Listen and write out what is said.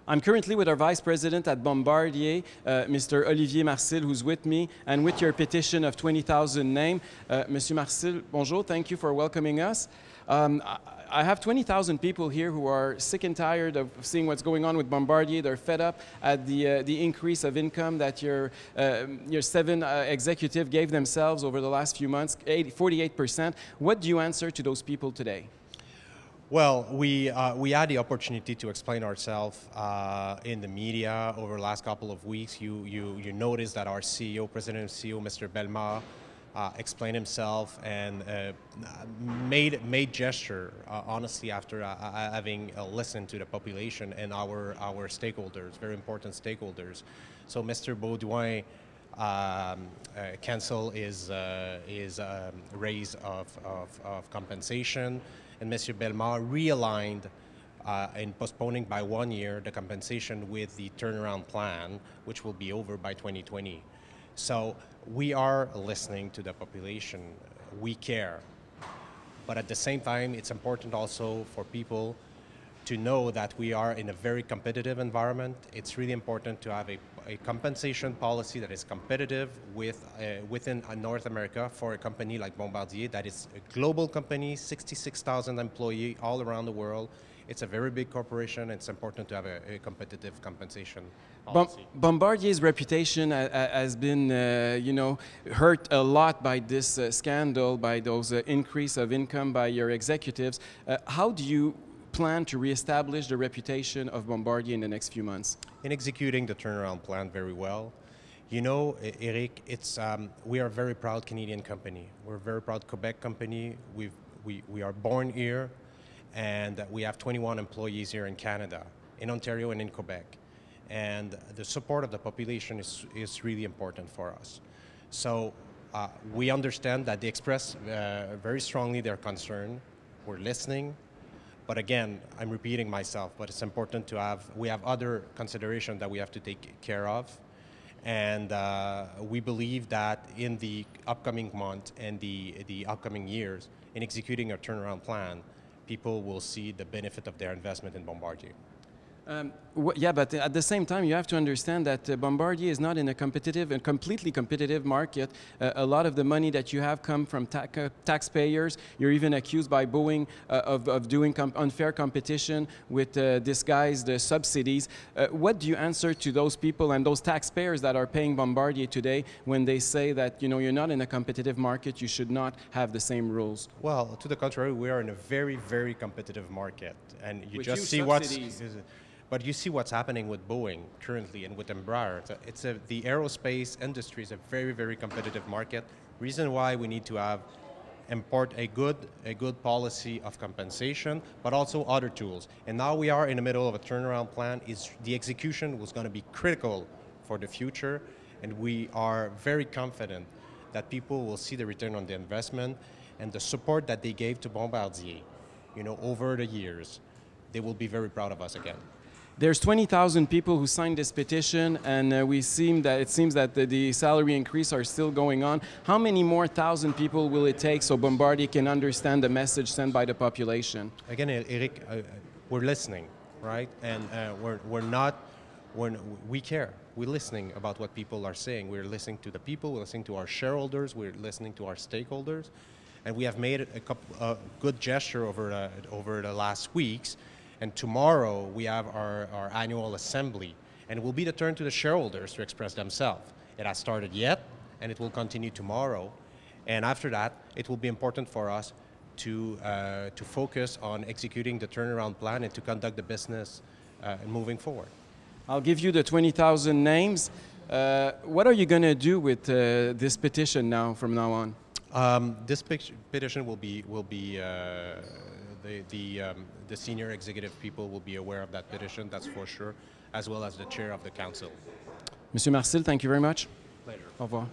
I'm currently with our Vice President at Bombardier, Mr. Olivier Marcil, who's with me, and with your petition of 20,000 names. Monsieur Marcil, bonjour, thank you for welcoming us. I have 20,000 people here who are sick and tired of seeing what's going on with Bombardier. They're fed up at the increase of income that your 7 executives gave themselves over the last few months, 48%. What do you answer to those people today? Well, we had the opportunity to explain ourselves in the media over the last couple of weeks. You noticed that our CEO, President and CEO, Mr. Bellemare, explained himself and made gesture, honestly, after having listened to the population and our stakeholders, very important stakeholders. So Mr. Duhaime cancel his raise of compensation, and Mr. Bellemare realigned in postponing by 1 year the compensation with the turnaround plan, which will be over by 2020. So we are listening to the population. We care. But at the same time, it's important also for people to know that we are in a very competitive environment. It's really important to have a compensation policy that is competitive within North America for a company like Bombardier that is a global company, 66,000 employees all around the world. It's a very big corporation. It's important to have a competitive compensation policy. Bombardier's reputation has been, hurt a lot by this scandal, by those increase of income by your executives. How do you plan to reestablish the reputation of Bombardier in the next few months? In executing the turnaround plan very well. You know, Eric, we are a very proud Canadian company. We're a very proud Quebec company. We are born here, and we have 21 employees here in Canada, in Ontario and in Quebec. And the support of the population is really important for us. So we understand that they express very strongly their concern. We're listening. But again, I'm repeating myself, but it's important to we have other considerations that we have to take care of. And we believe that in the upcoming month and the upcoming years, in executing a turnaround plan, people will see the benefit of their investment in Bombardier. Yeah, but at the same time, you have to understand that Bombardier is not in a competitive and completely competitive market. A lot of the money that you have come from taxpayers. You're even accused by Boeing of doing unfair competition with disguised subsidies. What do you answer to those people and those taxpayers that are paying Bombardier today when they say that you're not in a competitive market, you should not have the same rules? Well, to the contrary, we are in a very, very competitive market, and you with just see But you see what's happening with Boeing currently and with Embraer. The aerospace industry is a very, very competitive market. Reason why we need to import a good policy of compensation, but also other tools. And now we are in the middle of a turnaround plan. The execution was going to be critical for the future, and we are very confident that people will see the return on the investment and the support that they gave to Bombardier, over the years. They will be very proud of us again. There's 20,000 people who signed this petition, and it seems that the salary increase are still going on. How many more thousand people will it take so Bombardier can understand the message sent by the population? Again, Eric, we're listening, right? And we care. We're listening about what people are saying. We're listening to the people. We're listening to our shareholders. We're listening to our stakeholders, and we have made a good gesture over the last weeks. And tomorrow we have our annual assembly, and it will be the turn to the shareholders to express themselves. It has started yet, and it will continue tomorrow. And after that, it will be important for us to focus on executing the turnaround plan and to conduct the business moving forward. I'll give you the 20,000 names. What are you going to do with this petition now, from now on? This petition will be the senior executive people will be aware of that petition, that's for sure, as well as the chair of the council. Monsieur Marcil, thank you very much. Pleasure. Au revoir.